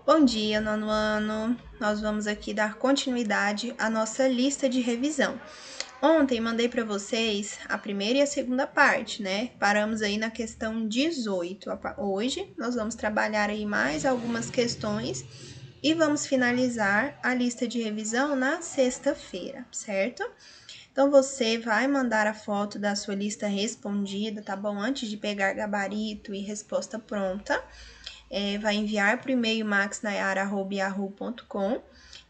Bom dia, nono ano! Nós vamos aqui dar continuidade à nossa lista de revisão. Ontem mandei para vocês a primeira e a segunda parte, né? Paramos aí na questão 18. Hoje nós vamos trabalhar aí mais algumas questões e vamos finalizar a lista de revisão na sexta-feira, certo? Então, você vai mandar a foto da sua lista respondida, tá bom? Antes de pegar gabarito e resposta pronta. Vai enviar para o e-mail maxnayara@yahoo.com,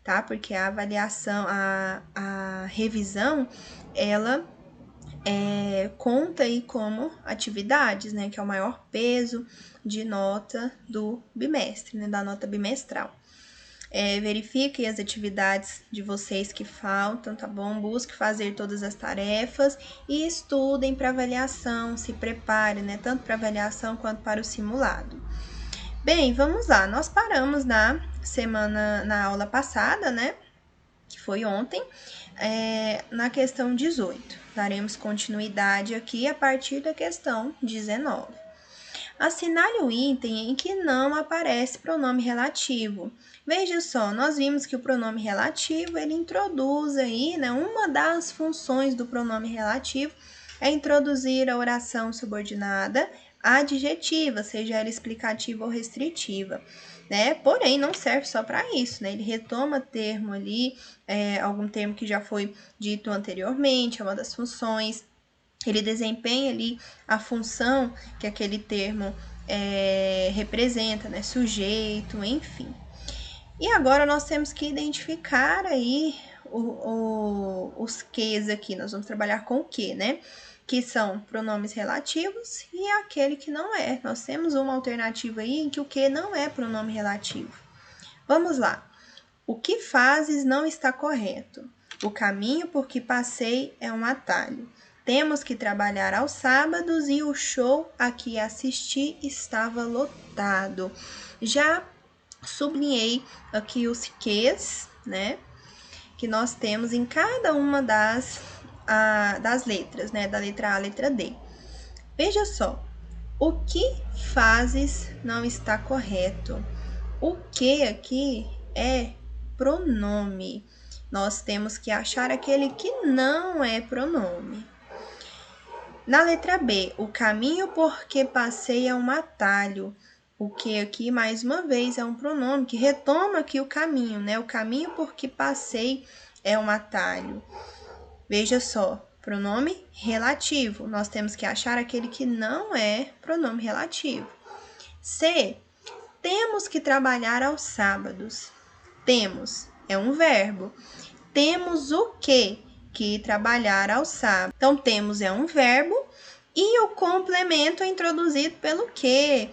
tá? Porque a avaliação, a revisão, ela conta aí como atividades, né? Que é o maior peso de nota do bimestre, né? Da nota bimestral. Verifique as atividades de vocês que faltam, tá bom? Busque fazer todas as tarefas e estudem para avaliação, se prepare, né? Tanto para avaliação quanto para o simulado. Bem, vamos lá. Nós paramos na aula passada, né? Que foi ontem, na questão 18. Daremos continuidade aqui a partir da questão 19. Assinale o item em que não aparece pronome relativo. Veja só, nós vimos que o pronome relativo, ele introduz aí, né? Uma das funções do pronome relativo é introduzir a oração subordinada adjetiva, seja ela explicativa ou restritiva, né? Porém, não serve só para isso, né? Ele retoma termo ali, algum termo que já foi dito anteriormente, é uma das funções. Ele desempenha ali a função que aquele termo representa, né? Sujeito, enfim. E agora nós temos que identificar aí os quês aqui. Nós vamos trabalhar com o que, né? Que são pronomes relativos e aquele que não é. Nós temos uma alternativa aí em que o que não é pronome relativo. Vamos lá. O que fazes não está correto. O caminho por que passei é um atalho. Temos que trabalhar aos sábados e o show a que assisti estava lotado. Já sublinhei aqui os quês, né? Que nós temos em cada uma das letras, né? Da letra A à letra D. Veja só. O que fazes não está correto. O que aqui é pronome. Nós temos que achar aquele que não é pronome. Na letra B, o caminho por que passei é um atalho. O que aqui, mais uma vez, é um pronome que retoma aqui o caminho, né? O caminho por que passei é um atalho. Veja só, pronome relativo. Nós temos que achar aquele que não é pronome relativo. C, temos que trabalhar aos sábados. Temos é um verbo. Temos o que? Que trabalhar aos sábados. Então, temos é um verbo e o complemento é introduzido pelo que.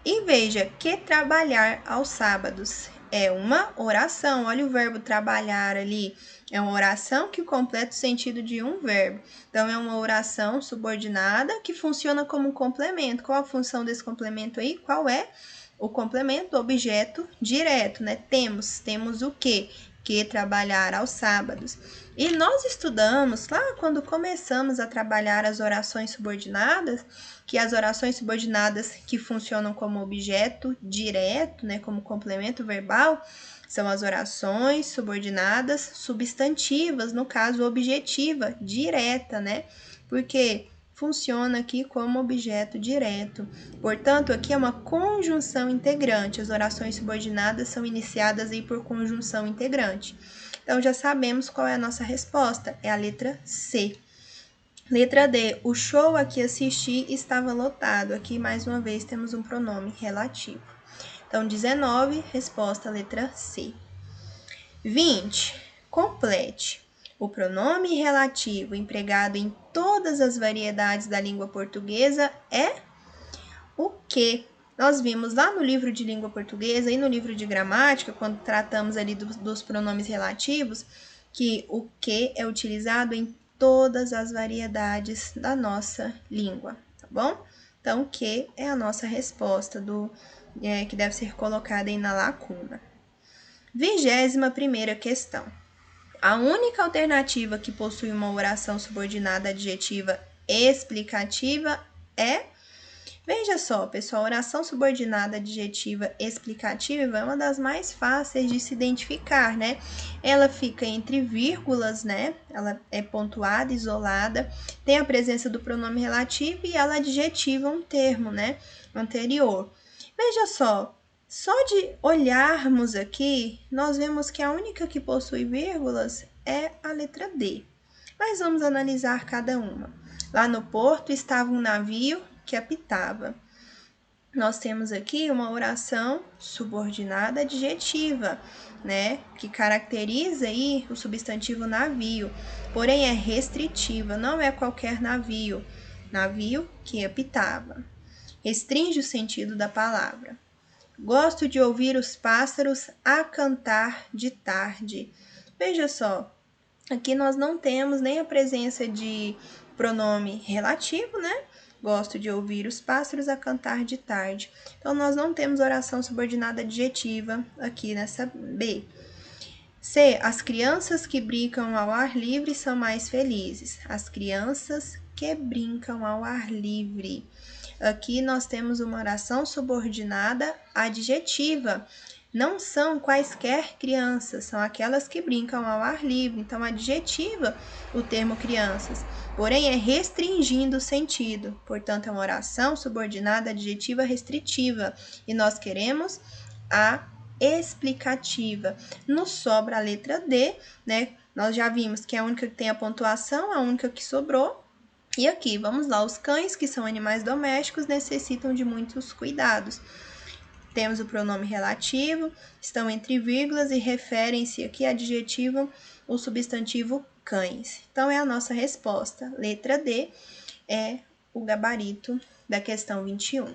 E veja, que trabalhar aos sábados é uma oração. Olha o verbo trabalhar ali. É uma oração que completa o sentido de um verbo. Então, é uma oração subordinada que funciona como um complemento. Qual a função desse complemento aí? Qual é? O complemento do objeto direto, né? Temos o que? Que trabalhar aos sábados. E nós estudamos lá quando começamos a trabalhar as orações subordinadas, que as orações subordinadas que funcionam como objeto direto, né, como complemento verbal, são as orações subordinadas substantivas, no caso objetiva, direta, né? Porque funciona aqui como objeto direto. Portanto, aqui é uma conjunção integrante. As orações subordinadas são iniciadas aí por conjunção integrante. Então, já sabemos qual é a nossa resposta. É a letra C. Letra D. O show a que assisti estava lotado. Aqui, mais uma vez, temos um pronome relativo. Então, 19, resposta letra C. 20. Complete. O pronome relativo empregado em todas as variedades da língua portuguesa é o que. Nós vimos lá no livro de língua portuguesa e no livro de gramática, quando tratamos ali dos pronomes relativos, que o que é utilizado em todas as variedades da nossa língua, tá bom? Então, o que é a nossa resposta que deve ser colocada aí na lacuna. 21ª questão. A única alternativa que possui uma oração subordinada adjetiva explicativa é Veja só, pessoal, a oração subordinada adjetiva explicativa é uma das mais fáceis de se identificar, né? Ela fica entre vírgulas, né? Ela é pontuada, isolada, tem a presença do pronome relativo e ela adjetiva um termo, né? Anterior. Veja só de olharmos aqui, nós vemos que a única que possui vírgulas é a letra D. Mas vamos analisar cada uma. Lá no porto estava um navio que apitava. Nós temos aqui uma oração subordinada adjetiva, né? Que caracteriza aí o substantivo navio, porém é restritiva, não é qualquer navio. Navio que apitava. Restringe o sentido da palavra. Gosto de ouvir os pássaros a cantar de tarde. Veja só, aqui nós não temos nem a presença de pronome relativo, né? Gosto de ouvir os pássaros a cantar de tarde. Então, nós não temos oração subordinada adjetiva aqui nessa B. C. As crianças que brincam ao ar livre são mais felizes. As crianças que brincam ao ar livre. Aqui nós temos uma oração subordinada adjetiva. Não são quaisquer crianças, são aquelas que brincam ao ar livre. Então, adjetiva o termo crianças, porém é restringindo o sentido. Portanto, é uma oração subordinada adjetiva restritiva. E nós queremos a explicativa. Nos sobra a letra D, né? Nós já vimos que é a única que tem a pontuação, a única que sobrou. E aqui, vamos lá, os cães, que são animais domésticos, necessitam de muitos cuidados. Temos o pronome relativo, estão entre vírgulas e referem-se aqui, adjetivam o substantivo cães. Então, é a nossa resposta. Letra D é o gabarito da questão 21.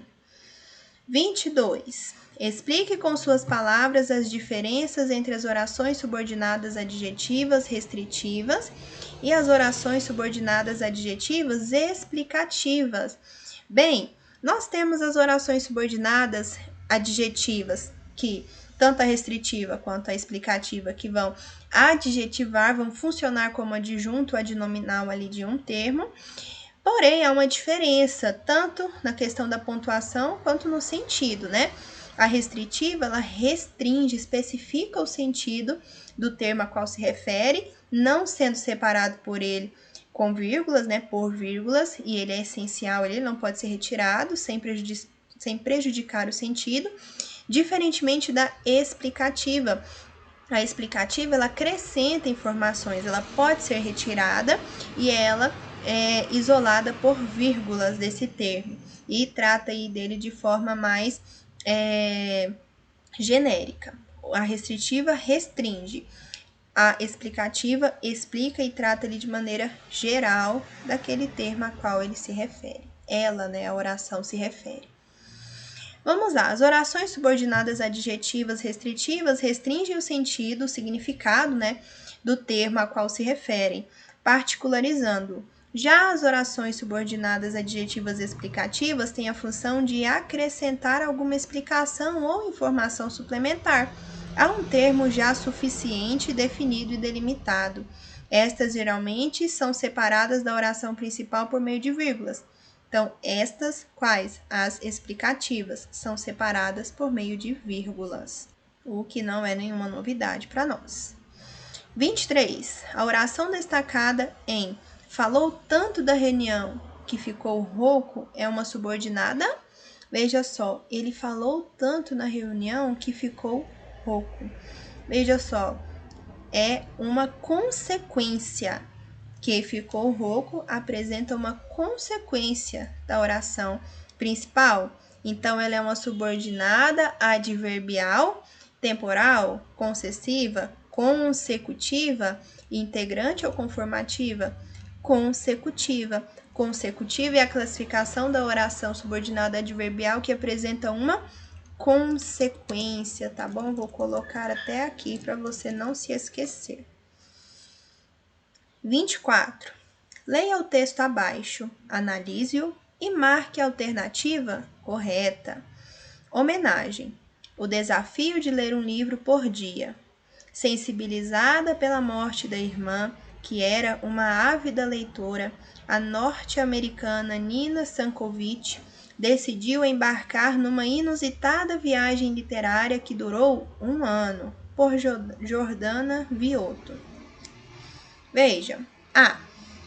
22. Explique com suas palavras as diferenças entre as orações subordinadas adjetivas restritivas e as orações subordinadas adjetivas explicativas. Bem, nós temos as orações subordinadas adjetivas, que tanto a restritiva quanto a explicativa, que vão adjetivar, vão funcionar como adjunto adnominal ali de um termo. Porém, há uma diferença, tanto na questão da pontuação quanto no sentido, né? A restritiva, ela restringe, especifica o sentido do termo a qual se refere, não sendo separado por ele com vírgulas, né? Por vírgulas, e ele é essencial, ele não pode ser retirado sem prejudicar o sentido, diferentemente da explicativa. A explicativa, ela acrescenta informações, ela pode ser retirada e ela é isolada por vírgulas desse termo e trata aí dele de forma mais genérica. A restritiva restringe, a explicativa explica e trata ele de maneira geral daquele termo a qual ele se refere. Ela, né, a oração se refere. Vamos lá, as orações subordinadas adjetivas restritivas restringem o sentido, o significado, né, do termo a qual se referem, particularizando. Já as orações subordinadas adjetivas explicativas têm a função de acrescentar alguma explicação ou informação suplementar a um termo já suficiente, definido e delimitado. Estas geralmente são separadas da oração principal por meio de vírgulas. Então, estas, quais? As explicativas, são separadas por meio de vírgulas, o que não é nenhuma novidade para nós. 23. A oração destacada em falou tanto da reunião que ficou rouco é uma subordinada. Veja só, ele falou tanto na reunião que ficou rouco. Veja só, é uma consequência. Que ficou rouco apresenta uma consequência da oração principal. Então, ela é uma subordinada adverbial, temporal, concessiva, consecutiva, integrante ou conformativa? Consecutiva. Consecutiva é a classificação da oração subordinada adverbial que apresenta uma consequência, tá bom? Vou colocar até aqui para você não se esquecer. 24. Leia o texto abaixo, analise-o e marque a alternativa correta. Homenagem. O desafio de ler um livro por dia. Sensibilizada pela morte da irmã, que era uma ávida leitora, a norte-americana Nina Sankovic decidiu embarcar numa inusitada viagem literária que durou 1 ano, por Jordana Viotto. Veja,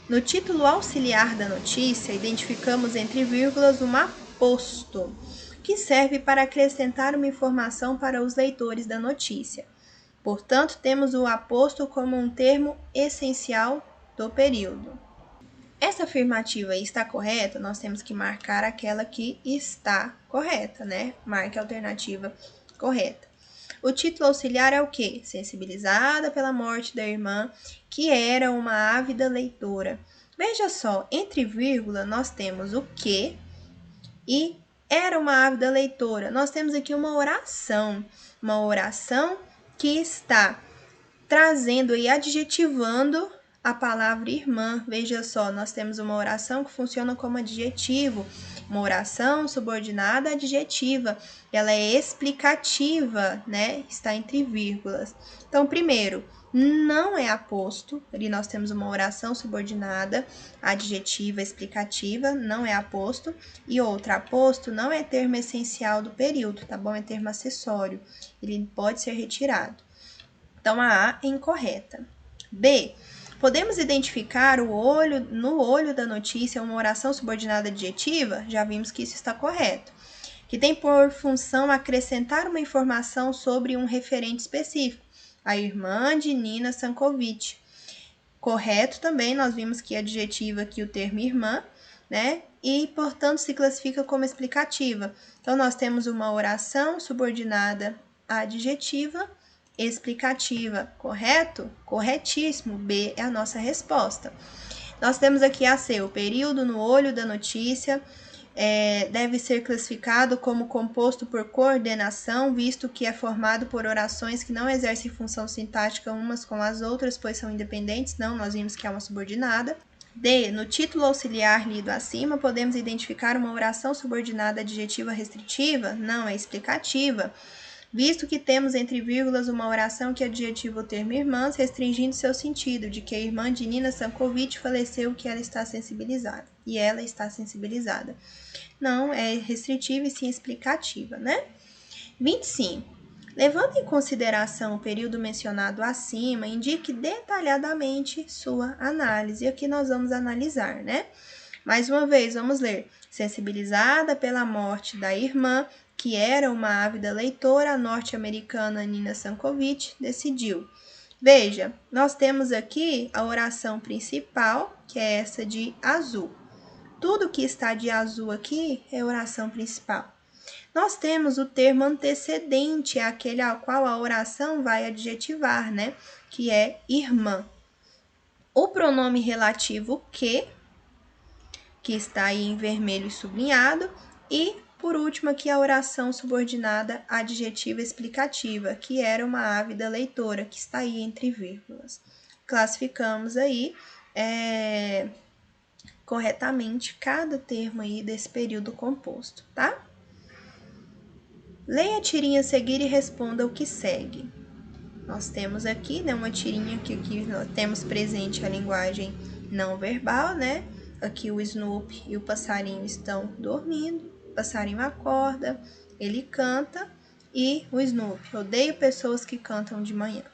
no título auxiliar da notícia, identificamos entre vírgulas um aposto, que serve para acrescentar uma informação para os leitores da notícia. Portanto, temos o aposto como um termo essencial do período. Essa afirmativa está correta, nós temos que marcar aquela que está correta, né? Marque a alternativa correta. O título auxiliar é o quê? Sensibilizada pela morte da irmã, que era uma ávida leitora. Veja só, entre vírgula, nós temos o que e era uma ávida leitora. Nós temos aqui uma oração que está trazendo e adjetivando a palavra irmã. Veja só, nós temos uma oração que funciona como adjetivo, uma oração subordinada adjetiva. Ela é explicativa, né? Está entre vírgulas. Então, primeiro, não é aposto. Ali nós temos uma oração subordinada adjetiva explicativa, não é aposto. E outra, aposto não é termo essencial do período, tá bom? É termo acessório. Ele pode ser retirado. Então, a A é incorreta. B. Podemos identificar no olho da notícia uma oração subordinada adjetiva? Já vimos que isso está correto. Que tem por função acrescentar uma informação sobre um referente específico. A irmã de Nina Sankovic. Correto também, nós vimos que adjetiva aqui o termo irmã, né? E, portanto, se classifica como explicativa. Então, nós temos uma oração subordinada adjetiva explicativa, correto? Corretíssimo, B é a nossa resposta. Nós temos aqui a C, o período no olho da notícia deve ser classificado como composto por coordenação, visto que é formado por orações que não exercem função sintática umas com as outras, pois são independentes. Não, nós vimos que é uma subordinada. D. No título auxiliar lido acima, podemos identificar uma oração subordinada adjetiva restritiva? Não, é explicativa, visto que temos entre vírgulas uma oração que adjetiva o termo irmãs, restringindo seu sentido, de que a irmã de Nina Sankovic faleceu que ela está sensibilizada. E ela está sensibilizada. Não é restritiva e sim explicativa, né? 25. Levando em consideração o período mencionado acima, indique detalhadamente sua análise. E aqui nós vamos analisar, né? Mais uma vez, vamos ler. Sensibilizada pela morte da irmã, que era uma ávida leitora, a norte-americana Nina Sankovic decidiu. Veja, nós temos aqui a oração principal, que é essa de azul. Tudo que está de azul aqui é oração principal. Nós temos o termo antecedente, é aquele ao qual a oração vai adjetivar, né? Que é irmã. O pronome relativo que está aí em vermelho e sublinhado, e por último, aqui a oração subordinada adjetiva explicativa, que era uma ávida leitora, que está aí entre vírgulas. Classificamos aí corretamente cada termo aí desse período composto, tá? Leia a tirinha a seguir e responda o que segue. Nós temos aqui, né, uma tirinha que aqui nós temos presente a linguagem não verbal, né? Aqui o Snoopy e o passarinho estão dormindo. O passarinho acorda, ele canta e o Snoopy: odeio pessoas que cantam de manhã.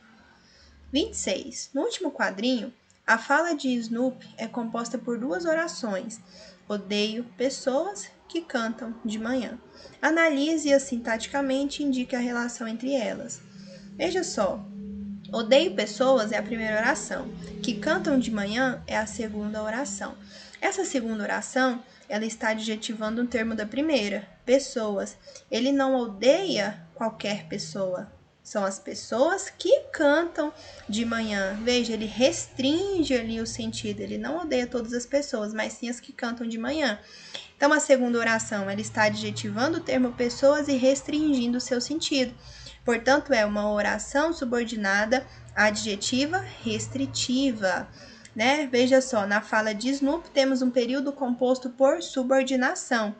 26. No último quadrinho, a fala de Snoopy é composta por duas orações. Odeio pessoas que cantam de manhã. Analise-as sintaticamente e indique a relação entre elas. Veja só, odeio pessoas é a primeira oração, que cantam de manhã é a segunda oração. Essa segunda oração, ela está adjetivando um termo da primeira, pessoas. Ele não odeia qualquer pessoa, são as pessoas que cantam de manhã. Veja, ele restringe ali o sentido, ele não odeia todas as pessoas, mas sim as que cantam de manhã. Então, a segunda oração, ela está adjetivando o termo pessoas e restringindo o seu sentido. Portanto, é uma oração subordinada adjetiva restritiva, né? Veja só, na fala de Snoopy temos um período composto por subordinação.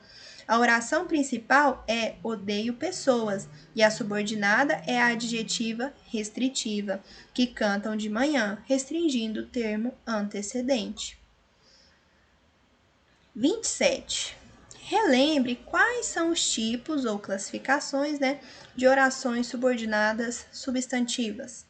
A oração principal é odeio pessoas e a subordinada é a adjetiva restritiva, que cantam de manhã, restringindo o termo antecedente. 27. relembre quais são os tipos ou classificações, né, de orações subordinadas substantivas.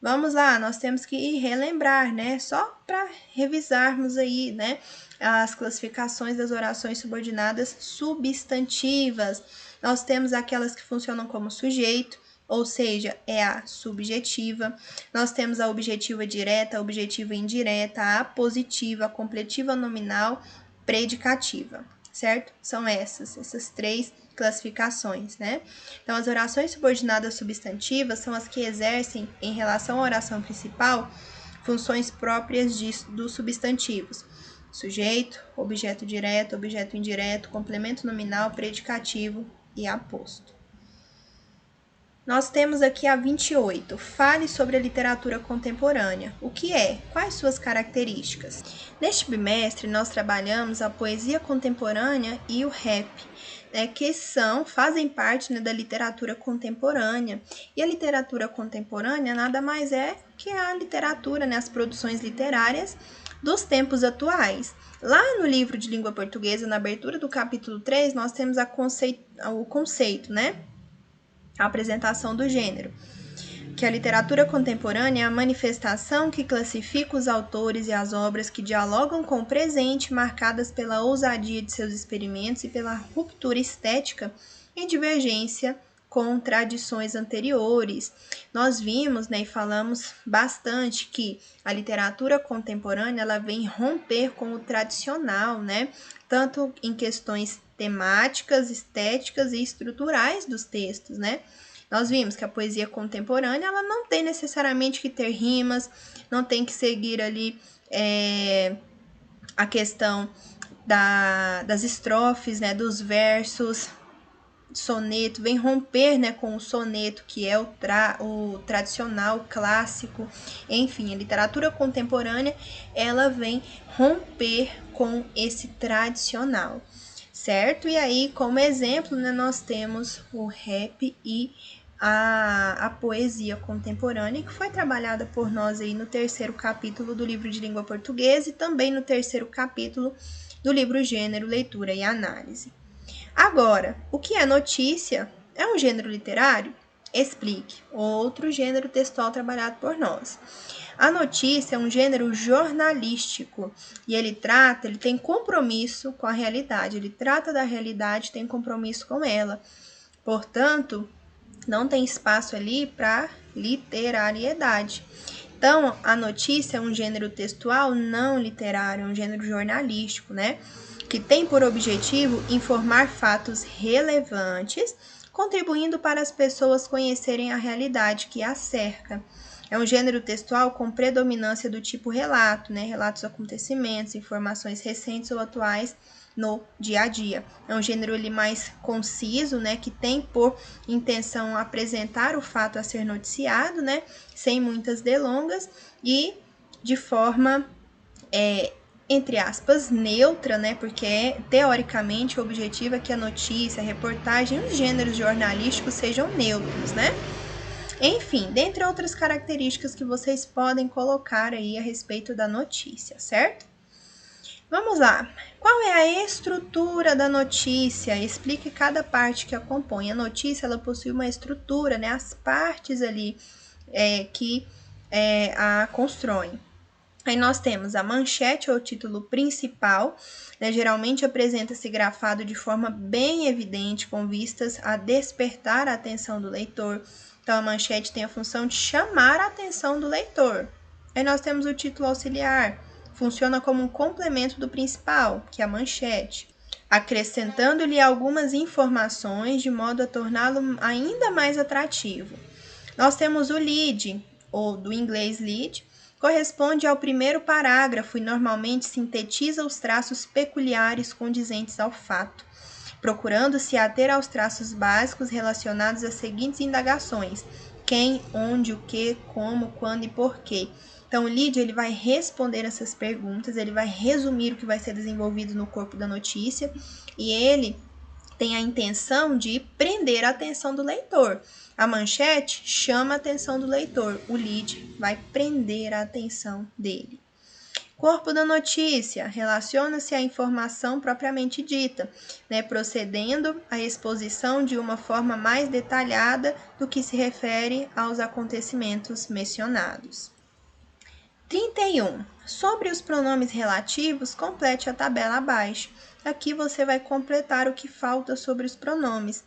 Vamos lá, nós temos que relembrar, né, só para revisarmos aí, né, as classificações das orações subordinadas substantivas. Nós temos aquelas que funcionam como sujeito, ou seja, é a subjetiva. Nós temos a objetiva direta, a objetiva indireta, a apositiva, a completiva nominal, predicativa, certo? São essas três classificações, né? Então, as orações subordinadas substantivas são as que exercem, em relação à oração principal, funções próprias dos substantivos: sujeito, objeto direto, objeto indireto, complemento nominal, predicativo e aposto. Nós temos aqui a 28. Fale sobre a literatura contemporânea. O que é? Quais suas características? Neste bimestre, nós trabalhamos a poesia contemporânea e o rap, né, que fazem parte, né, da literatura contemporânea. E a literatura contemporânea nada mais é que a literatura, né, as produções literárias dos tempos atuais. Lá no livro de língua portuguesa, na abertura do capítulo 3, nós temos o conceito, né? A apresentação do gênero, que a literatura contemporânea é a manifestação que classifica os autores e as obras que dialogam com o presente, marcadas pela ousadia de seus experimentos e pela ruptura estética em divergência com tradições anteriores. Nós vimos, né, e falamos bastante que a literatura contemporânea ela vem romper com o tradicional, né, tanto em questões temáticas, estéticas e estruturais dos textos, né? Nós vimos que a poesia contemporânea ela não tem necessariamente que ter rimas, não tem que seguir ali a questão das estrofes, né, dos versos. Soneto vem romper, né, com o soneto, que é o tradicional, clássico. Enfim, a literatura contemporânea ela vem romper com esse tradicional, certo? E aí, como exemplo, né, nós temos o rap e a poesia contemporânea, que foi trabalhada por nós aí no 3º capítulo do livro de língua portuguesa e também no 3º capítulo do livro Gênero, Leitura e Análise. Agora, o que é notícia? É um gênero literário? Explique. Outro gênero textual trabalhado por nós. A notícia é um gênero jornalístico e ele tem compromisso com a realidade. Ele trata da realidade, tem compromisso com ela. Portanto, não tem espaço ali para literariedade. Então, a notícia é um gênero textual não literário, é um gênero jornalístico, né? Que tem por objetivo informar fatos relevantes, contribuindo para as pessoas conhecerem a realidade que as cerca. É um gênero textual com predominância do tipo relato, né? Relatos de acontecimentos, informações recentes ou atuais no dia a dia. É um gênero mais conciso, né? Que tem por intenção apresentar o fato a ser noticiado, né? Sem muitas delongas e de forma entre aspas, neutra, né? Porque teoricamente o objetivo é que a notícia, a reportagem e os gêneros jornalísticos sejam neutros, né? Enfim, dentre outras características que vocês podem colocar aí a respeito da notícia, certo? Vamos lá. Qual é a estrutura da notícia? Explique cada parte que a compõe. A notícia, ela possui uma estrutura, né? As partes ali que a constroem. Aí nós temos a manchete, ou o título principal, né? Geralmente apresenta-se grafado de forma bem evidente, com vistas a despertar a atenção do leitor. Então, a manchete tem a função de chamar a atenção do leitor. Aí nós temos o título auxiliar, funciona como um complemento do principal, que é a manchete, acrescentando-lhe algumas informações de modo a torná-lo ainda mais atrativo. Nós temos o lead, ou do inglês lead, corresponde ao primeiro parágrafo e normalmente sintetiza os traços peculiares condizentes ao fato, procurando se ater aos traços básicos relacionados às seguintes indagações: quem, onde, o que, como, quando e porquê. Então, o lead ele vai responder essas perguntas, ele vai resumir o que vai ser desenvolvido no corpo da notícia e ele tem a intenção de prender a atenção do leitor. A manchete chama a atenção do leitor, o lead vai prender a atenção dele. Corpo da notícia relaciona-se à informação propriamente dita, né, procedendo à exposição de uma forma mais detalhada do que se refere aos acontecimentos mencionados. 31. Sobre os pronomes relativos, complete a tabela abaixo. Aqui você vai completar o que falta sobre os pronomes,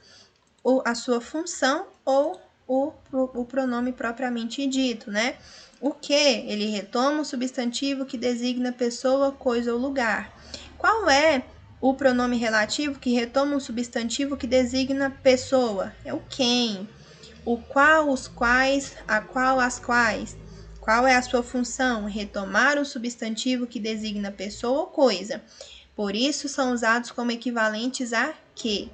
ou a sua função ou o pronome propriamente dito, né? O que? Ele retoma o substantivo que designa pessoa, coisa ou lugar. Qual é o pronome relativo que retoma um substantivo que designa pessoa? É o quem. O qual, os quais, a qual, as quais. Qual é a sua função? Retomar um substantivo que designa pessoa ou coisa. Por isso, são usados como equivalentes a que.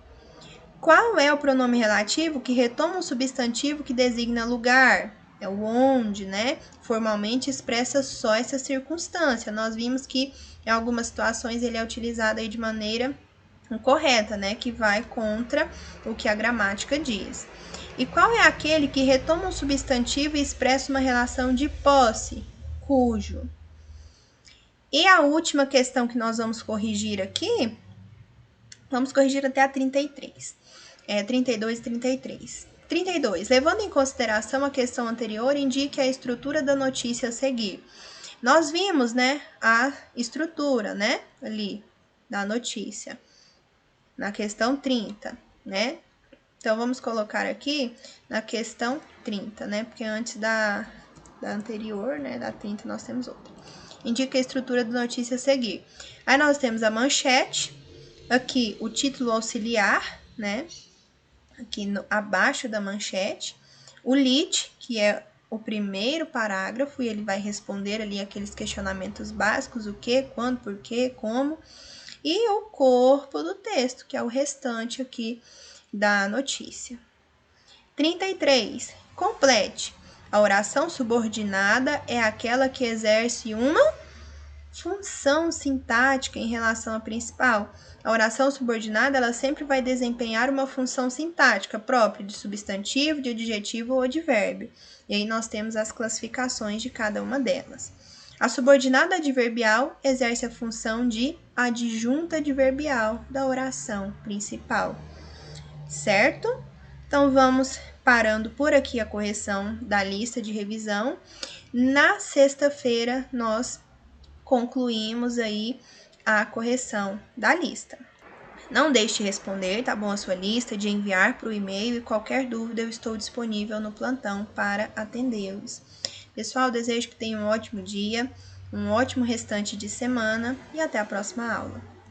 Qual é o pronome relativo que retoma um substantivo que designa lugar? É o onde, né? Formalmente expressa só essa circunstância. Nós vimos que em algumas situações ele é utilizado aí de maneira incorreta, né? Que vai contra o que a gramática diz. E qual é aquele que retoma um substantivo e expressa uma relação de posse? Cujo. E a última questão que nós vamos corrigir aqui, vamos corrigir até a 33. 32 e 33. 32. Levando em consideração a questão anterior, indique a estrutura da notícia a seguir. Nós vimos, né, a estrutura, né, ali, da notícia, na questão 30, né? Então, vamos colocar aqui na questão 30, né, porque antes da anterior, né, da 30, nós temos outra. Indica a estrutura da notícia a seguir. Aí, nós temos a manchete, aqui o título auxiliar, né, aqui abaixo da manchete, o lead, que é o primeiro parágrafo, e ele vai responder ali aqueles questionamentos básicos, o que, quando, por quê, como, e o corpo do texto, que é o restante aqui da notícia. 33. Complete. A oração subordinada é aquela que exerce uma função sintática em relação à principal. A oração subordinada, ela sempre vai desempenhar uma função sintática própria de substantivo, de adjetivo ou advérbio. E aí nós temos as classificações de cada uma delas. A subordinada adverbial exerce a função de adjunta adverbial da oração principal. Certo? Então, vamos parando por aqui a correção da lista de revisão. Na sexta-feira, nós concluímos aí a correção da lista. Não deixe de responder, tá bom, a sua lista, de enviar para o e-mail, e qualquer dúvida eu estou disponível no plantão para atendê-los. Pessoal, desejo que tenham um ótimo dia, um ótimo restante de semana e até a próxima aula.